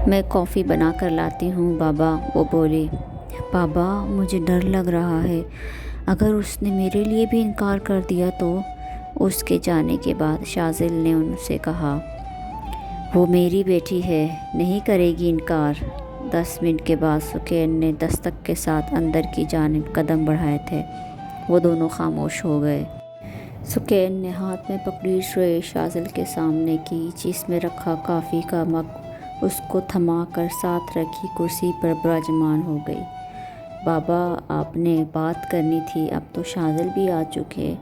میں کافی بنا کر لاتی ہوں بابا، وہ بولی۔ بابا مجھے ڈر لگ رہا ہے، اگر اس نے میرے لیے بھی انکار کر دیا تو؟ اس کے جانے کے بعد شاذل نے ان سے کہا، وہ میری بیٹی ہے، نہیں کرے گی انکار۔ 10 منٹ کے بعد سکین نے دستک کے ساتھ اندر کی جانب قدم بڑھائے تھے۔ وہ دونوں خاموش ہو گئے۔ سکین نے ہاتھ میں پکڑی ٹرے شاذل کے سامنے کی، جس میں رکھا کافی کا مگ اس کو تھما کر ساتھ رکھی کرسی پر براجمان ہو گئی۔ بابا آپ نے بات کرنی تھی، اب تو شاذل بھی آ چکے۔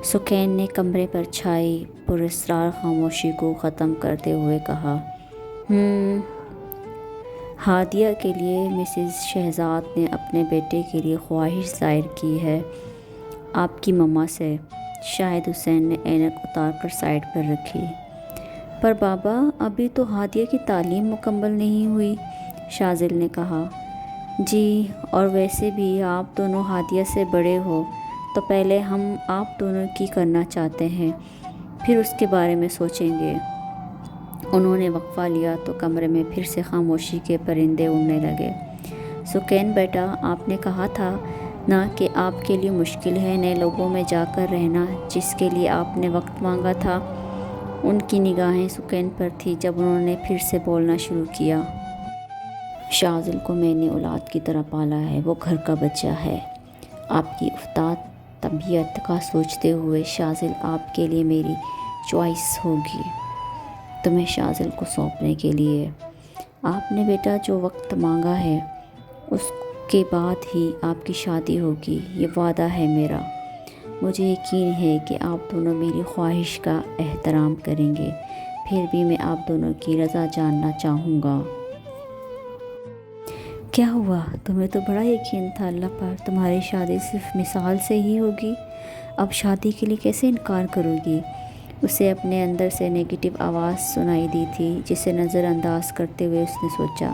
سکین نے کمرے پر چھائی پراسرار خاموشی کو ختم کرتے ہوئے کہا، ہادیہ کے لیے مسز شہزاد نے اپنے بیٹے کے لیے خواہش ظاہر کی ہے آپ کی مما سے۔ شاہد حسین نے اینک اتار کر سائڈ پر رکھی۔ پر بابا ابھی تو ہادیہ کی تعلیم مکمل نہیں ہوئی، شاذل نے کہا۔ جی، اور ویسے بھی آپ دونوں ہادیہ سے بڑے ہو، تو پہلے ہم آپ دونوں کی کرنا چاہتے ہیں، پھر اس کے بارے میں سوچیں گے۔ انہوں نے وقفہ لیا تو کمرے میں پھر سے خاموشی کے پرندے اڑنے لگے۔ سکین بیٹا، آپ نے کہا تھا نا کہ آپ کے لیے مشکل ہے نئے لوگوں میں جا کر رہنا، جس کے لیے آپ نے وقت مانگا تھا۔ ان کی نگاہیں سکین پر تھی جب انہوں نے پھر سے بولنا شروع کیا۔ شاذل کو میں نے اولاد کی طرح پالا ہے، وہ گھر کا بچہ ہے۔ آپ کی افتاد طبیعت کا سوچتے ہوئے شاذل آپ کے لیے میری چوائس ہوگی، تمہیں شاذل کو سونپنے کے لیے۔ آپ نے بیٹا جو وقت مانگا ہے، اس کے بعد ہی آپ کی شادی ہوگی، یہ وعدہ ہے میرا۔ مجھے یقین ہے کہ آپ دونوں میری خواہش کا احترام کریں گے، پھر بھی میں آپ دونوں کی رضا جاننا چاہوں گا۔ کیا ہوا؟ تمہیں تو بڑا یقین تھا اللہ پر، تمہاری شادی صرف مثال سے ہی ہوگی، اب شادی کے لیے کیسے انکار کرو گی؟ اسے اپنے اندر سے نیگیٹو آواز سنائی دی تھی، جسے نظر انداز کرتے ہوئے اس نے سوچا،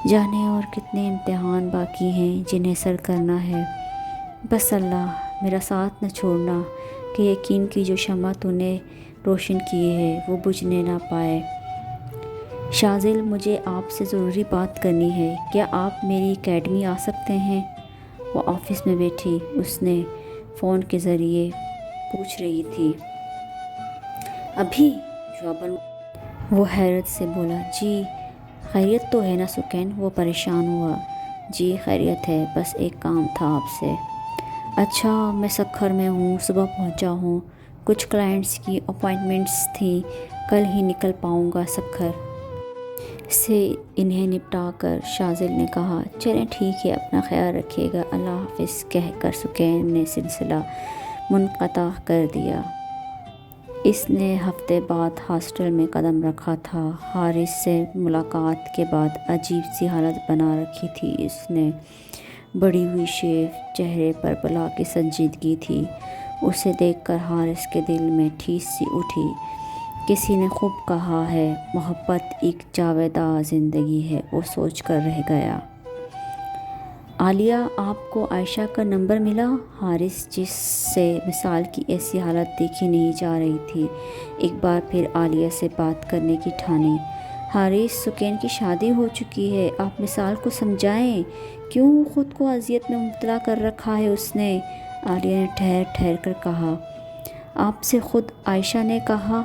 جانے اور کتنے امتحان باقی ہیں جنہیں سر کرنا ہے۔ بس اللہ میرا ساتھ نہ چھوڑنا کہ یقین کی جو شمع تو نے روشن کی ہے وہ بجھنے نہ پائے۔ شاذل مجھے آپ سے ضروری بات کرنی ہے، کیا آپ میری اکیڈمی آ سکتے ہیں؟ وہ آفس میں بیٹھی اس نے فون کے ذریعے پوچھ رہی تھی۔ ابھی جواباً وہ حیرت سے بولا، جی خیریت تو ہے نا سکین؟ وہ پریشان ہوا۔ جی خیریت ہے، بس ایک کام تھا آپ سے۔ اچھا، میں سکھر میں ہوں، صبح پہنچا ہوں، کچھ کلائنٹس کی اپائنٹمنٹس تھیں، کل ہی نکل پاؤں گا سکھر سے۔ انہیں نپٹا کر شاذل نے کہا، چلیں ٹھیک ہے، اپنا خیال رکھیے گا، اللہ حافظ کہہ کر سکین نے سلسلہ منقطع کر دیا۔ اس نے ہفتے بعد ہاسٹل میں قدم رکھا تھا۔ حارث سے ملاقات کے بعد عجیب سی حالت بنا رکھی تھی اس نے، بڑی ہوئی شیف، چہرے پر بلا کی سنجیدگی تھی۔ اسے دیکھ کر حارث کے دل میں ٹھیس سی اٹھی۔ کسی نے خوب کہا ہے، محبت ایک جاوداں زندگی ہے، وہ سوچ کر رہ گیا۔ عالیہ، آپ کو عائشہ کا نمبر ملا؟ حارث، جس سے مثال کی ایسی حالت دیکھی نہیں جا رہی تھی، ایک بار پھر عالیہ سے بات کرنے کی ٹھانی۔ حارث، سکین کی شادی ہو چکی ہے، آپ مثال کو سمجھائیں، کیوں خود کو اذیت میں مبتلا کر رکھا ہے اس نے؟ عالیہ نے ٹھہر ٹھہر کر کہا، آپ سے خود عائشہ نے کہا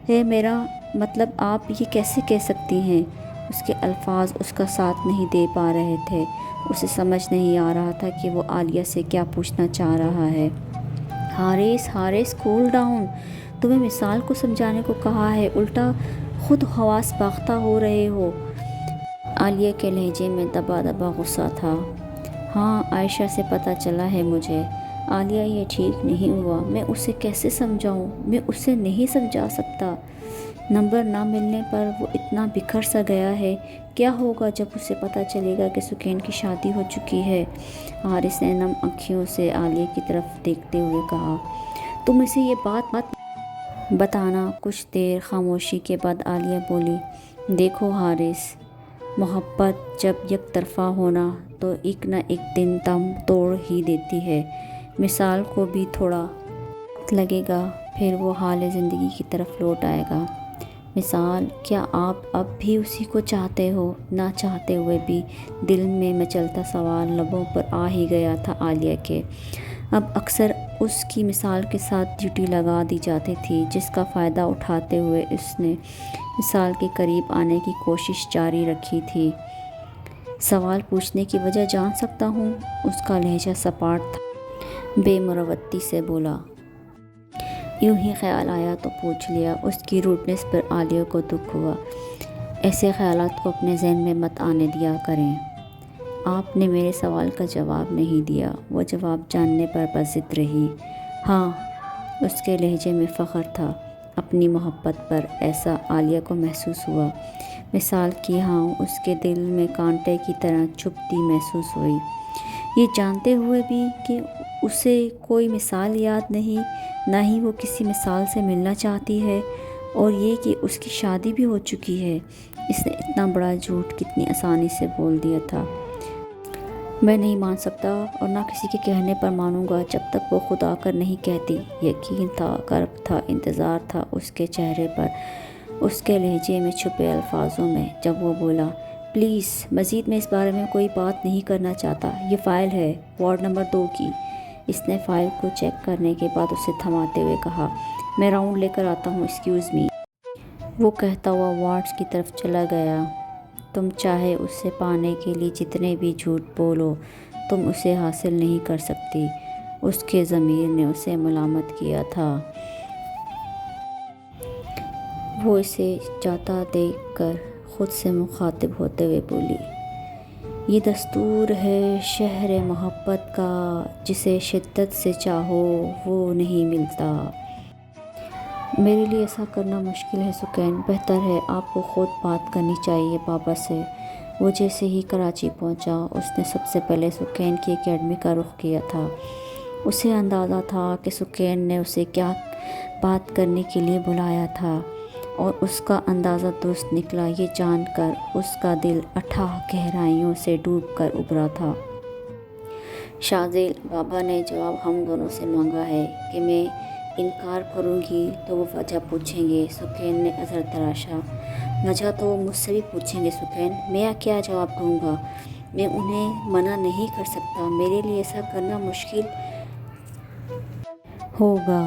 ہے، میرا مطلب آپ یہ کیسے کہہ سکتی ہیں؟ اس کے الفاظ اس کا ساتھ نہیں دے پا رہے تھے۔ اسے سمجھ نہیں آ رہا تھا کہ وہ عالیہ سے کیا پوچھنا چاہ رہا ہے۔ حارث کول ڈاؤن، تمہیں مثال کو سمجھانے کو کہا ہے، الٹا خود حواس باختہ ہو رہے ہو۔ عالیہ کے لہجے میں دبا دبا غصہ تھا۔ ہاں، عائشہ سے پتہ چلا ہے مجھے۔ عالیہ، یہ ٹھیک نہیں ہوا، میں اسے کیسے سمجھاؤں؟ میں اسے نہیں سمجھا سکتا۔ نمبر نہ ملنے پر وہ اتنا بکھر سا گیا ہے، کیا ہوگا جب اسے پتہ چلے گا کہ سکین کی شادی ہو چکی ہے؟ حارث نے نم آنکھوں سے عالیہ کی طرف دیکھتے ہوئے کہا، تم اسے یہ بات بتانا۔ کچھ دیر خاموشی کے بعد عالیہ بولی، دیکھو حارث، محبت جب یک طرفہ ہونا تو ایک نہ ایک دن دم توڑ ہی دیتی ہے۔ مثال کو بھی تھوڑا وقت لگے گا، پھر وہ حال زندگی کی طرف لوٹ آئے گا۔ مثال، کیا آپ اب بھی اسی کو چاہتے ہو؟ نہ چاہتے ہوئے بھی دل میں مچلتا سوال لبوں پر آ ہی گیا تھا عالیہ کے۔ اب اکثر اس کی مثال کے ساتھ ڈیوٹی لگا دی جاتی تھی، جس کا فائدہ اٹھاتے ہوئے اس نے مثال کے قریب آنے کی کوشش جاری رکھی تھی۔ سوال پوچھنے کی وجہ جان سکتا ہوں؟ اس کا لہجہ سپاٹ تھا، بے مروتی سے بولا۔ یوں ہی خیال آیا تو پوچھ لیا۔ اس کی روڈنس پر عالیہ کو دکھ ہوا۔ ایسے خیالات کو اپنے ذہن میں مت آنے دیا کریں۔ آپ نے میرے سوال کا جواب نہیں دیا۔ وہ جواب جاننے پر بضد رہی۔ ہاں، اس کے لہجے میں فخر تھا اپنی محبت پر، ایسا عالیہ کو محسوس ہوا۔ مثال کی ہاں اس کے دل میں کانٹے کی طرح چبھتی محسوس ہوئی، یہ جانتے ہوئے بھی کہ اسے کوئی مثال یاد نہیں، نہ ہی وہ کسی مثال سے ملنا چاہتی ہے، اور یہ کہ اس کی شادی بھی ہو چکی ہے۔ اس نے اتنا بڑا جھوٹ کتنی آسانی سے بول دیا تھا۔ میں نہیں مان سکتا، اور نہ کسی کے کہنے پر مانوں گا جب تک وہ خود آ کر نہیں کہتی۔ یقین تھا، کرب تھا، انتظار تھا اس کے چہرے پر، اس کے لہجے میں چھپے الفاظوں میں، جب وہ بولا، پلیز مزید میں اس بارے میں کوئی بات نہیں کرنا چاہتا۔ یہ فائل ہے وارڈ نمبر 2 کی۔ اس نے فائل کو چیک کرنے کے بعد اسے تھماتے ہوئے کہا، میں راؤنڈ لے کر آتا ہوں، ایکسکیوز می۔ وہ کہتا ہوا وارڈز کی طرف چلا گیا۔ تم چاہے اسے پانے کے لیے جتنے بھی جھوٹ بولو، تم اسے حاصل نہیں کر سکتی۔ اس کے ضمیر نے اسے ملامت کیا تھا۔ وہ اسے جاتا دیکھ کر خود سے مخاطب ہوتے ہوئے بولی، یہ دستور ہے شہر محبت کا، جسے شدت سے چاہو وہ نہیں ملتا۔ میرے لیے ایسا کرنا مشکل ہے سکین، بہتر ہے آپ کو خود بات کرنی چاہیے بابا سے۔ وہ جیسے ہی کراچی پہنچا، اس نے سب سے پہلے سکین کی اکیڈمی کا رخ کیا تھا۔ اسے اندازہ تھا کہ سکین نے اسے کیا بات کرنے کے لیے بلایا تھا، اور اس کا اندازہ درست نکلا، یہ جان کر اس کا دل اتھاہ گہرائیوں سے ڈوب کر ابھرا تھا۔ شاذیل، بابا نے جواب ہم دونوں سے مانگا ہے کہ میں انکار کروں گی تو وہ وجہ پوچھیں گے۔ سکین نے نظر تراشا۔ وجہ تو وہ مجھ سے بھی پوچھیں گے سکین، میں کیا جواب دوں گا؟ میں انہیں منع نہیں کر سکتا، میرے لیے ایسا کرنا مشکل ہوگا۔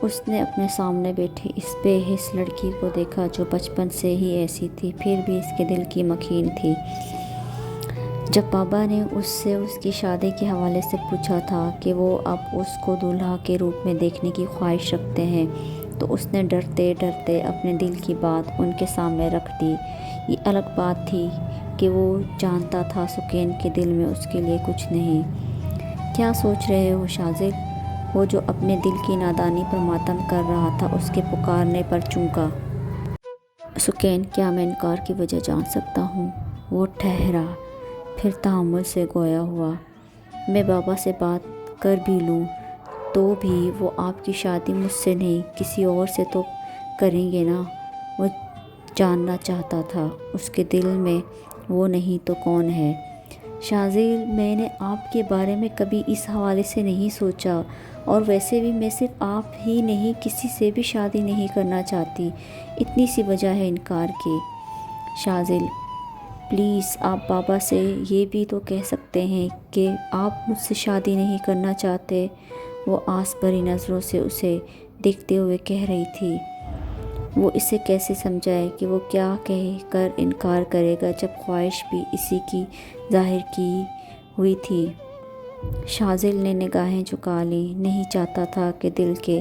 اس نے اپنے سامنے بیٹھی اس بے حس لڑکی کو دیکھا جو بچپن سے ہی ایسی تھی، پھر بھی اس کے دل کی مکین تھی۔ جب بابا نے اس سے اس کی شادی کے حوالے سے پوچھا تھا کہ وہ اب اس کو دولہا کے روپ میں دیکھنے کی خواہش رکھتے ہیں، تو اس نے ڈرتے ڈرتے اپنے دل کی بات ان کے سامنے رکھ دی۔ یہ الگ بات تھی کہ وہ جانتا تھا سکین کے دل میں اس کے لیے کچھ نہیں۔ کیا سوچ رہے ہو شاذیل؟ وہ جو اپنے دل کی نادانی پر ماتم کر رہا تھا اس کے پکارنے پر چونکا۔ سکین، کیا میں انکار کی وجہ جان سکتا ہوں؟ وہ ٹھہرا، پھر تحمل سے گویا ہوا، میں بابا سے بات کر بھی لوں تو بھی وہ آپ کی شادی مجھ سے نہیں کسی اور سے تو کریں گے نا؟ وہ جاننا چاہتا تھا اس کے دل میں وہ نہیں تو کون ہے۔ شاذیل، میں نے آپ کے بارے میں کبھی اس حوالے سے نہیں سوچا، اور ویسے بھی میں صرف آپ ہی نہیں کسی سے بھی شادی نہیں کرنا چاہتی، اتنی سی وجہ ہے انکار کی۔ شاذیل، پلیز آپ بابا سے یہ بھی تو کہہ سکتے ہیں کہ آپ مجھ سے شادی نہیں کرنا چاہتے۔ وہ آس بھری نظروں سے اسے دیکھتے ہوئے کہہ رہی تھی۔ وہ اسے کیسے سمجھائے کہ وہ کیا کہہ کر انکار کرے گا جب خواہش بھی اسی کی ظاہر کی ہوئی تھی۔ شاذیل نے نگاہیں جھکا لیں، نہیں چاہتا تھا کہ دل کے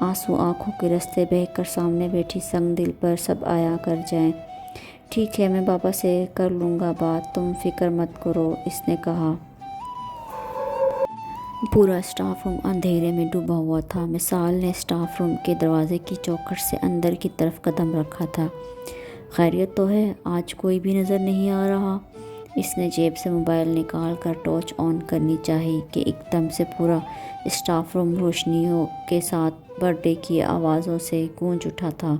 آنسو آنکھوں کے رستے بہہ کر سامنے بیٹھی سنگ دل پر سب آیا کر جائیں۔ ٹھیک ہے، میں بابا سے کر لوں گا بات، تم فکر مت کرو، اس نے کہا۔ پورا اسٹاف روم اندھیرے میں ڈوبا ہوا تھا۔ مثال نے اسٹاف روم کے دروازے کی چوکھٹ سے اندر کی طرف قدم رکھا تھا۔ خیریت تو ہے؟ آج کوئی بھی نظر نہیں آ رہا۔ اس نے جیب سے موبائل نکال کر ٹارچ آن کرنی چاہی کہ ایک دم سے پورا اسٹاف روم روشنیوں کے ساتھ برتھ ڈے کی آوازوں سے گونج اٹھا تھا۔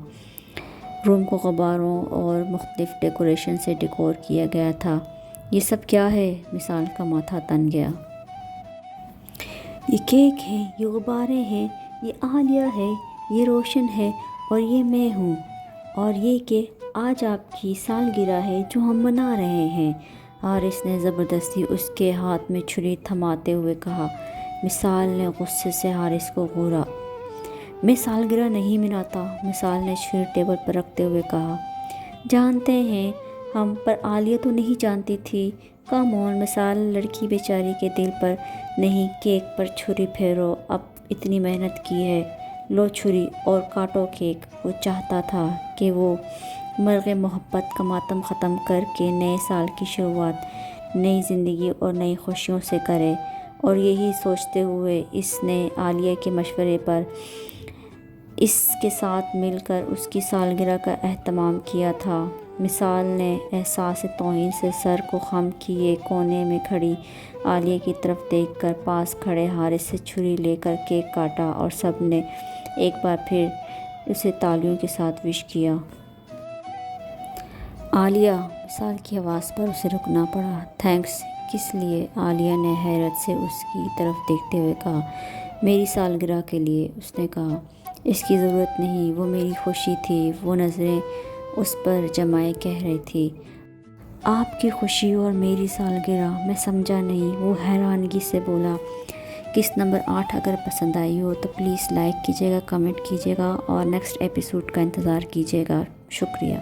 روم کو غباروں اور مختلف ڈیکوریشن سے ڈیکور کیا گیا تھا۔ یہ سب کیا ہے؟ مثال کا ماتھا تن گیا۔ یہ کیک ہے، یہ غبارے ہیں، یہ عالیہ ہے، یہ روشن ہے، اور یہ میں ہوں۔ اور یہ کہ آج آپ کی سالگرہ ہے جو ہم منا رہے ہیں۔ حارث نے زبردستی اس کے ہاتھ میں چھری تھماتے ہوئے کہا۔ مثال نے غصے سے حارث کو گھورا۔ میں سالگرہ نہیں مناتا، مثال نے چھری ٹیبل پر رکھتے ہوئے کہا۔ جانتے ہیں ہم، پر عالیہ تو نہیں جانتی تھی۔ کم آن مثال، لڑکی بیچاری کے دل پر نہیں، کیک پر چھری پھیرو، اب اتنی محنت کی ہے، لو چھری اور کاٹو کیک۔ وہ چاہتا تھا کہ وہ مرغ محبت کا ماتم ختم کر کے نئے سال کی شروعات نئی زندگی اور نئی خوشیوں سے کرے، اور یہی سوچتے ہوئے اس نے عالیہ کے مشورے پر اس کے ساتھ مل کر اس کی سالگرہ کا اہتمام کیا تھا۔ مثال نے احساس توہین سے سر کو خم کیے کونے میں کھڑی عالیہ کی طرف دیکھ کر پاس کھڑے حارث سے چھری لے کر کیک کاٹا، اور سب نے ایک بار پھر اسے تالیوں کے ساتھ وش کیا۔ عالیہ، مثال کی آواز پر اسے رکنا پڑا۔ تھینکس، کس لیے؟ عالیہ نے حیرت سے اس کی طرف دیکھتے ہوئے کہا۔ میری سالگرہ کے لیے، اس نے کہا۔ اس کی ضرورت نہیں، وہ میری خوشی تھی، وہ نظریں اس پر جمائے کہہ رہی تھی۔ آپ کی خوشی اور میری سالگرہ؟ میں سمجھا نہیں، وہ حیرانگی سے بولا۔ قسط نمبر 8 اگر پسند آئی ہو تو پلیز لائک کیجیے گا، کمنٹ کیجیے گا اور نیکسٹ ایپیسوڈ کا انتظار کیجیے گا۔ شکریہ۔